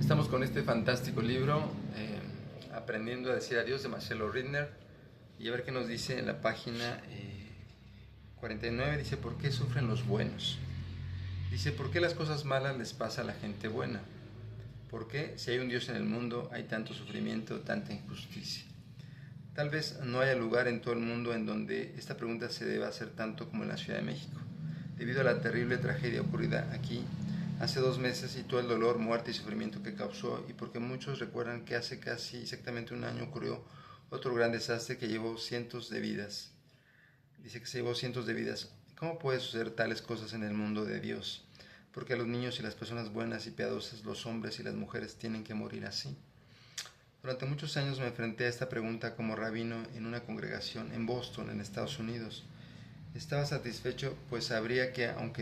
Estamos con este fantástico libro, Aprendiendo a decir adiós, de Marcelo Ridner, y a ver qué nos dice en la página 49. Dice: ¿por qué sufren los buenos? Dice: ¿por qué las cosas malas les pasa a la gente buena? ¿Por qué, si hay un Dios en el mundo, hay tanto sufrimiento, tanta injusticia? Tal vez no haya lugar en todo el mundo en donde esta pregunta se deba hacer tanto como en la Ciudad de México, debido a la terrible tragedia ocurrida aquí hace 2 meses y todo el dolor, muerte y sufrimiento que causó, y porque muchos recuerdan que hace casi exactamente un año ocurrió otro gran desastre que llevó cientos de vidas. Dice que se llevó cientos de vidas. ¿Cómo puede suceder tales cosas en el mundo de Dios? Porque a los niños y las personas buenas y piadosas, los hombres y las mujeres, tienen que morir así. Durante muchos años me enfrenté a esta pregunta como rabino en una congregación en Boston, en Estados Unidos. Estaba satisfecho, pues sabría que aun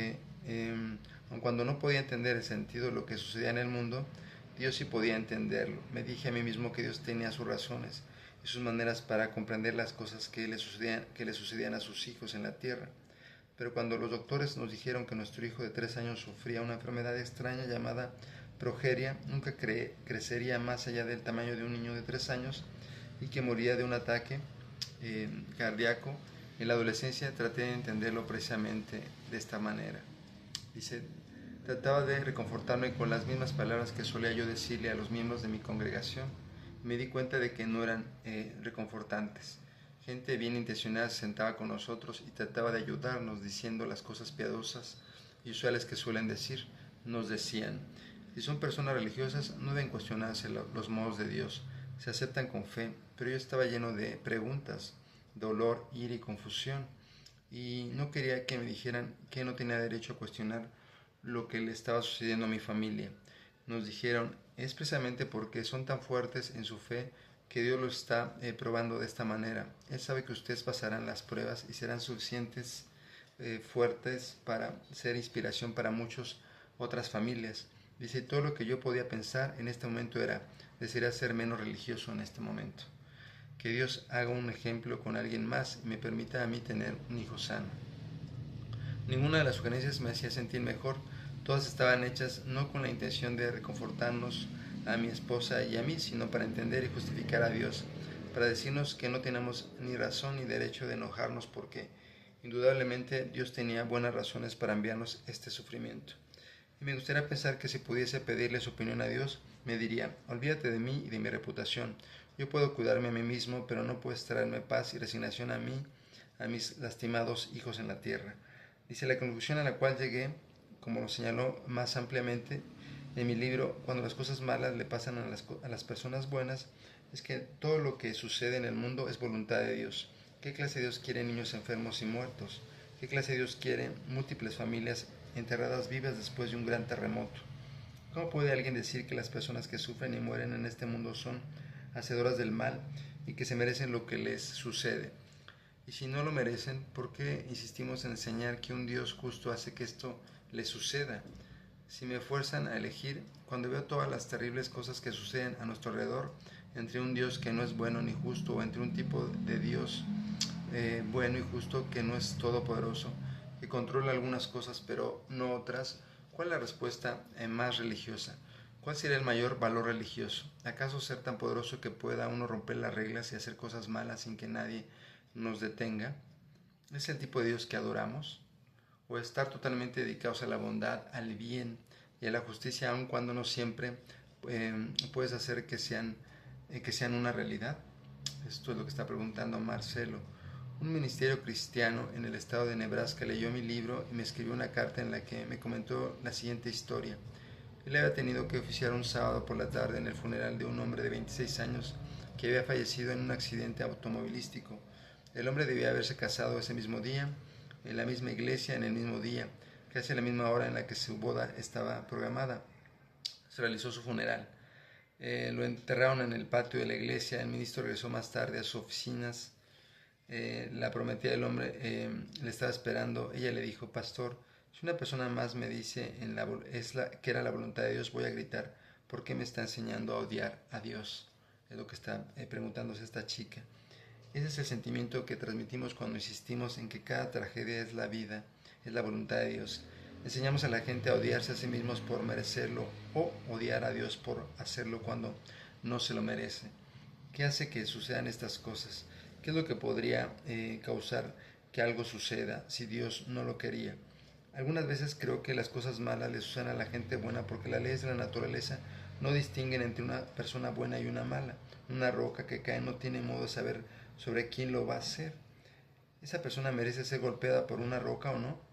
cuando no podía entender el sentido de lo que sucedía en el mundo, Dios sí podía entenderlo. Me dije a mí mismo que Dios tenía sus razones y sus maneras para comprender las cosas que le sucedían a sus hijos en la tierra. Pero cuando los doctores nos dijeron que nuestro hijo de 3 años sufría una enfermedad extraña llamada progeria, nunca crecería más allá del tamaño de un niño de 3 años y que moría de un ataque cardíaco, en la adolescencia traté de entenderlo precisamente de esta manera. Dice: trataba de reconfortarme con las mismas palabras que solía yo decirle a los miembros de mi congregación. Me di cuenta de que no eran reconfortantes. Gente bien intencionada se sentaba con nosotros y trataba de ayudarnos diciendo las cosas piadosas y usuales que suelen decir. Nos decían: si son personas religiosas, no deben cuestionarse los modos de Dios, se aceptan con fe. Pero yo estaba lleno de preguntas, dolor, ira y confusión, y no quería que me dijeran que no tenía derecho a cuestionar lo que le estaba sucediendo a mi familia. Nos dijeron: es precisamente porque son tan fuertes en su fe que Dios los está probando de esta manera. Él sabe que ustedes pasarán las pruebas y serán suficientes fuertes para ser inspiración para muchas otras familias. Dice: todo lo que yo podía pensar en este momento era: desearía ser menos religioso en este momento. Que Dios haga un ejemplo con alguien más y me permita a mí tener un hijo sano. Ninguna de las sugerencias me hacía sentir mejor. Todas estaban hechas no con la intención de reconfortarnos a mi esposa y a mí, sino para entender y justificar a Dios, para decirnos que no tenemos ni razón ni derecho de enojarnos, porque indudablemente Dios tenía buenas razones para enviarnos este sufrimiento. Y me gustaría pensar que si pudiese pedirle su opinión a Dios, me diría: olvídate de mí y de mi reputación. Yo puedo cuidarme a mí mismo, pero no puedes traerme paz y resignación a mí, a mis lastimados hijos en la tierra. Dice: la conclusión a la cual llegué, como lo señaló más ampliamente en mi libro, cuando las cosas malas le pasan a las personas buenas, es que todo lo que sucede en el mundo es voluntad de Dios. ¿Qué clase de Dios quiere niños enfermos y muertos? ¿Qué clase de Dios quiere múltiples familias enterradas vivas después de un gran terremoto? ¿Cómo puede alguien decir que las personas que sufren y mueren en este mundo son hacedoras del mal y que se merecen lo que les sucede? Y si no lo merecen, ¿por qué insistimos en enseñar que un Dios justo hace que esto les suceda? Si me fuerzan a elegir, cuando veo todas las terribles cosas que suceden a nuestro alrededor, entre un Dios que no es bueno ni justo, o entre un tipo de Dios bueno y justo que no es todopoderoso, que controla algunas cosas pero no otras, ¿cuál es la respuesta más religiosa? ¿Cuál sería el mayor valor religioso? ¿Acaso ser tan poderoso que pueda uno romper las reglas y hacer cosas malas sin que nadie nos detenga? ¿Es el tipo de Dios que adoramos? ¿O estar totalmente dedicados a la bondad, al bien y a la justicia, aun cuando no siempre puedes hacer que sean una realidad? Esto es lo que está preguntando Marcelo. Un ministerio cristiano en el estado de Nebraska leyó mi libro y me escribió una carta en la que me comentó la siguiente historia. Él había tenido que oficiar un sábado por la tarde en el funeral de un hombre de 26 años que había fallecido en un accidente automovilístico. El hombre debía haberse casado ese mismo día, en la misma iglesia, en el mismo día, casi a la misma hora en la que su boda estaba programada. Se realizó su funeral. Lo enterraron en el patio de la iglesia. El ministro regresó más tarde a sus oficinas. La prometida del hombre le estaba esperando. Ella le dijo: pastor, si una persona más me dice que era la voluntad de Dios, voy a gritar: ¿por qué me está enseñando a odiar a Dios? Es lo que está preguntándose esta chica. Ese es el sentimiento que transmitimos cuando insistimos en que cada tragedia es la vida, es la voluntad de Dios. Enseñamos a la gente a odiarse a sí mismos por merecerlo o odiar a Dios por hacerlo cuando no se lo merece. ¿Qué hace que sucedan estas cosas? ¿Qué es lo que podría causar que algo suceda si Dios no lo quería? Algunas veces creo que las cosas malas le suceden a la gente buena porque las leyes de la naturaleza no distinguen entre una persona buena y una mala. Una roca que cae no tiene modo de saber sobre quién lo va a hacer. ¿Esa persona merece ser golpeada por una roca o no?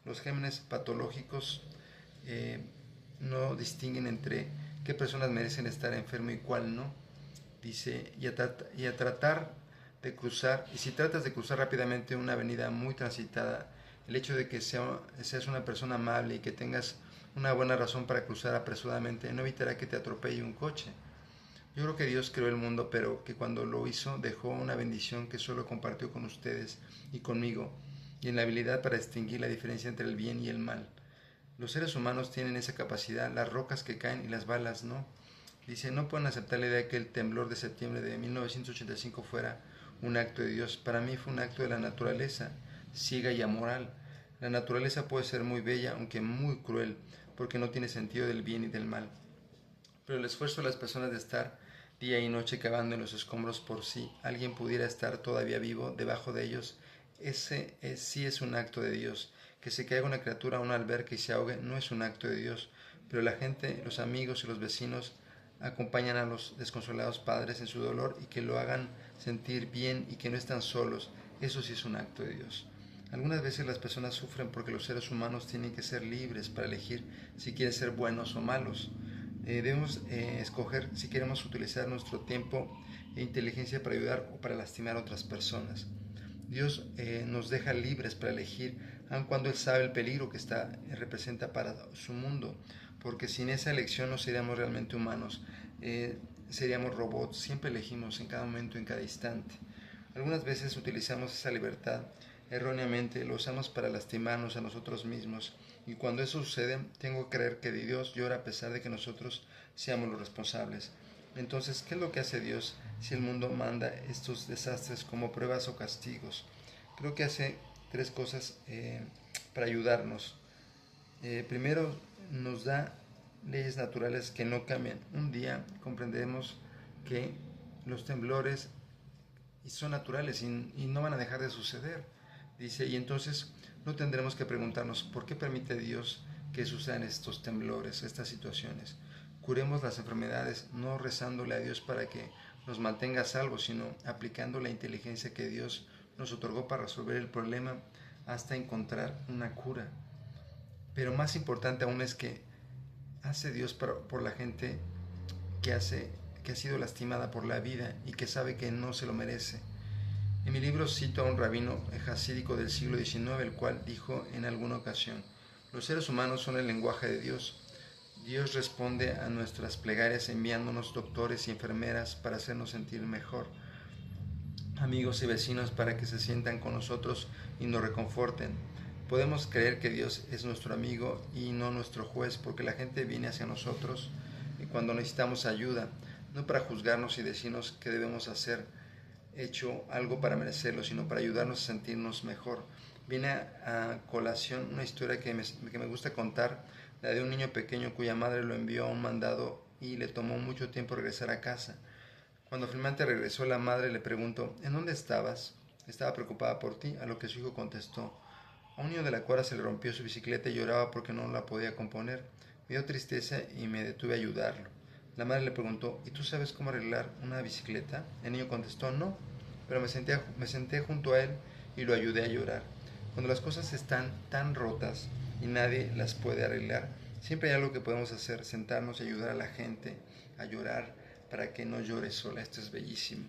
Los gérmenes patológicos eh, no distinguen entre qué personas merecen estar enfermo y cuál no. Dice, y a tratar de cruzar, y si tratas de cruzar rápidamente una avenida muy transitada, el hecho de que seas una persona amable y que tengas una buena razón para cruzar apresuradamente no evitará que te atropelle un coche. Yo creo que Dios creó el mundo, pero que cuando lo hizo dejó una bendición que solo compartió con ustedes y conmigo, y en la habilidad para distinguir la diferencia entre el bien y el mal. Los seres humanos tienen esa capacidad, las rocas que caen y las balas no. Dice, no pueden aceptar la idea de que el temblor de septiembre de 1985 fuera un acto de Dios. Para mí fue un acto de la naturaleza, ciega y amoral. La naturaleza puede ser muy bella, aunque muy cruel, porque no tiene sentido del bien y del mal. Pero el esfuerzo de las personas de estar día y noche cavando en los escombros por si alguien pudiera estar todavía vivo debajo de ellos, sí es un acto de Dios. Que se caiga una criatura a una alberca y se ahogue no es un acto de Dios, pero la gente, los amigos y los vecinos acompañan a los desconsolados padres en su dolor y que lo hagan sentir bien y que no están solos, eso sí es un acto de Dios. Algunas veces las personas sufren porque los seres humanos tienen que ser libres para elegir si quieren ser buenos o malos. Debemos escoger si queremos utilizar nuestro tiempo e inteligencia para ayudar o para lastimar a otras personas. Dios nos deja libres para elegir, aun cuando Él sabe el peligro que representa para su mundo, porque sin esa elección no seríamos realmente humanos, seríamos robots, siempre elegimos en cada momento, en cada instante. Algunas veces utilizamos esa libertad erróneamente, lo usamos para lastimarnos a nosotros mismos, y cuando eso sucede, tengo que creer que Dios llora a pesar de que nosotros seamos los responsables. Entonces, ¿qué es lo que hace Dios si el mundo manda estos desastres como pruebas o castigos? Creo que hace tres cosas para ayudarnos. Primero, nos da leyes naturales que no cambian. Un día comprendemos que los temblores son naturales y no van a dejar de suceder. Dice, y entonces no tendremos que preguntarnos por qué permite Dios que sucedan estos temblores, estas situaciones. Curemos las enfermedades no rezándole a Dios para que nos mantenga a salvo, sino aplicando la inteligencia que Dios nos otorgó para resolver el problema hasta encontrar una cura. Pero más importante aún es que hace Dios por la gente que ha sido lastimada por la vida y que sabe que no se lo merece. En mi libro cito a un rabino jasídico del siglo XIX, el cual dijo en alguna ocasión, los seres humanos son el lenguaje de Dios. Dios responde a nuestras plegarias enviándonos doctores y enfermeras para hacernos sentir mejor, amigos y vecinos para que se sientan con nosotros y nos reconforten. Podemos creer que Dios es nuestro amigo y no nuestro juez, porque la gente viene hacia nosotros cuando necesitamos ayuda, no para juzgarnos y decirnos qué debemos hacer, hecho algo para merecerlo, sino para ayudarnos a sentirnos mejor. Viene a colación una historia que me gusta contar, la de un niño pequeño cuya madre lo envió a un mandado y le tomó mucho tiempo regresar a casa. Cuando finalmente regresó, la madre le preguntó, ¿en dónde estabas? Estaba preocupada por ti, a lo que su hijo contestó, a un niño de la cuadra se le rompió su bicicleta y lloraba porque no la podía componer. Me dio tristeza y me detuve a ayudarlo. La madre le preguntó, ¿y tú sabes cómo arreglar una bicicleta? El niño contestó, no, pero me senté junto a él y lo ayudé a llorar. Cuando las cosas están tan rotas y nadie las puede arreglar, siempre hay algo que podemos hacer, sentarnos y ayudar a la gente a llorar para que no llore sola. Esto es bellísimo.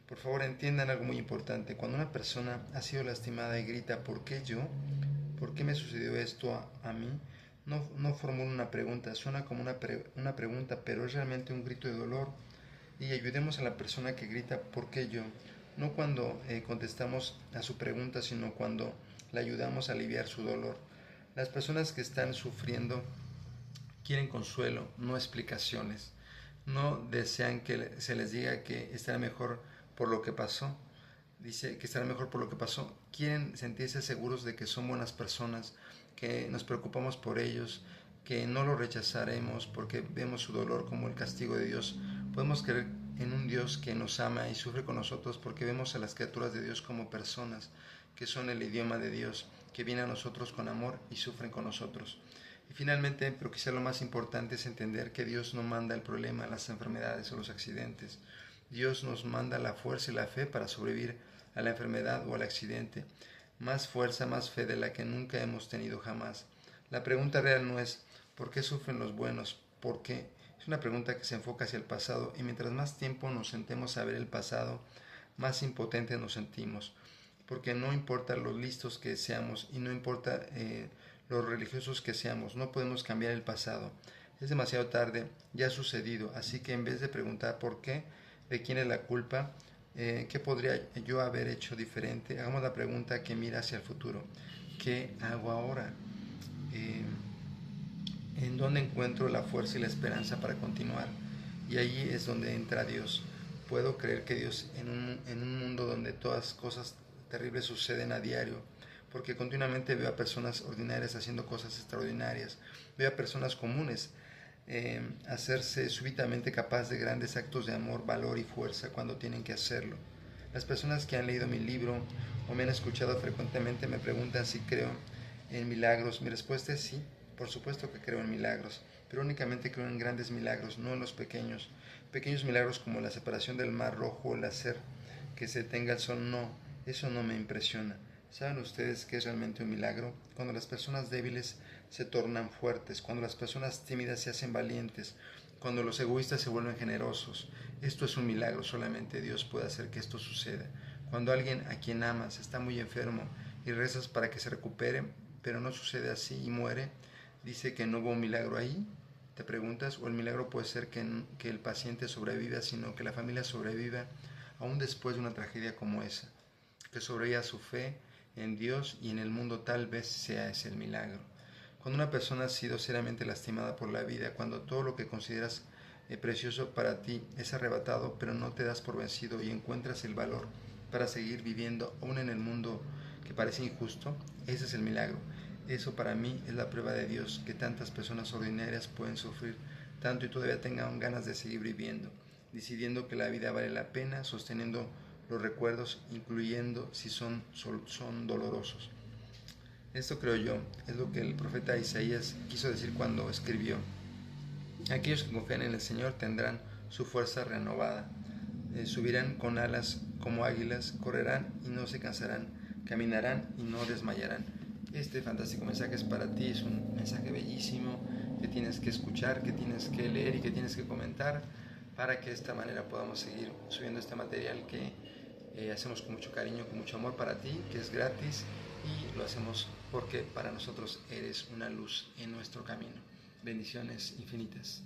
Por favor, entiendan algo muy importante. Cuando una persona ha sido lastimada y grita, ¿por qué yo? ¿Por qué me sucedió esto a mí? No formula una pregunta, suena como una pregunta, pero es realmente un grito de dolor. Y ayudemos a la persona que grita, ¿por qué yo? No cuando contestamos a su pregunta, sino cuando la ayudamos a aliviar su dolor. Las personas que están sufriendo quieren consuelo, no explicaciones. No desean que se les diga que estará mejor por lo que pasó. Dice que estará mejor por lo que pasó. Quieren sentirse seguros de que son buenas personas, que nos preocupamos por ellos, que no lo rechazaremos porque vemos su dolor como el castigo de Dios. Podemos creer en un Dios que nos ama y sufre con nosotros porque vemos a las criaturas de Dios como personas, que son el idioma de Dios, que vienen a nosotros con amor y sufren con nosotros. Y finalmente, pero quizá lo más importante es entender que Dios no manda el problema, las enfermedades o los accidentes. Dios nos manda la fuerza y la fe para sobrevivir a la enfermedad o al accidente. Más fuerza, más fe de la que nunca hemos tenido jamás. La pregunta real no es ¿por qué sufren los buenos? ¿Por qué? Es una pregunta que se enfoca hacia el pasado y mientras más tiempo nos sentemos a ver el pasado, más impotentes nos sentimos. Porque no importa lo listos que seamos y no importa los religiosos que seamos, no podemos cambiar el pasado. Es demasiado tarde, ya ha sucedido, así que en vez de preguntar por qué, de quién es la culpa, qué podría yo haber hecho diferente, hagamos la pregunta que mira hacia el futuro. ¿Qué hago ahora? ¿En dónde encuentro la fuerza y la esperanza para continuar? Y allí es donde entra Dios. Puedo creer que Dios en un mundo donde todas cosas terribles suceden a diario, porque continuamente veo a personas ordinarias haciendo cosas extraordinarias, veo a personas comunes hacerse súbitamente capaz de grandes actos de amor, valor y fuerza cuando tienen que hacerlo. Las personas que han leído mi libro o me han escuchado frecuentemente me preguntan si creo en milagros. Mi respuesta es sí, por supuesto que creo en milagros, pero únicamente creo en grandes milagros, no en los pequeños. Pequeños milagros como la separación del mar rojo o el hacer que se detenga el sol, no, eso no me impresiona. ¿Saben ustedes qué es realmente un milagro? Cuando las personas débiles se tornan fuertes, cuando las personas tímidas se hacen valientes, cuando los egoístas se vuelven generosos. Esto es un milagro, solamente Dios puede hacer que esto suceda. Cuando alguien a quien amas está muy enfermo y rezas para que se recupere, pero no sucede así y muere, dice que no hubo un milagro ahí. Te preguntas, o el milagro puede ser que el paciente sobreviva, sino que la familia sobreviva aún después de una tragedia como esa, que sobreviva su fe en Dios y en el mundo, tal vez sea ese el milagro. Cuando una persona ha sido seriamente lastimada por la vida, cuando todo lo que consideras precioso para ti es arrebatado, pero no te das por vencido y encuentras el valor para seguir viviendo aún en el mundo que parece injusto, ese es el milagro. Eso para mí es la prueba de Dios, que tantas personas ordinarias pueden sufrir tanto y todavía tengan ganas de seguir viviendo, decidiendo que la vida vale la pena, sosteniendo los recuerdos, incluyendo si son dolorosos. Esto creo yo, es lo que el profeta Isaías quiso decir cuando escribió: aquellos que confían en el Señor tendrán su fuerza renovada, subirán con alas como águilas, correrán y no se cansarán, caminarán y no desmayarán. Este fantástico mensaje es para ti, es un mensaje bellísimo que tienes que escuchar, que tienes que leer y que tienes que comentar para que de esta manera podamos seguir subiendo este material que hacemos con mucho cariño, con mucho amor para ti, que es gratis y lo hacemos porque para nosotros eres una luz en nuestro camino. Bendiciones infinitas.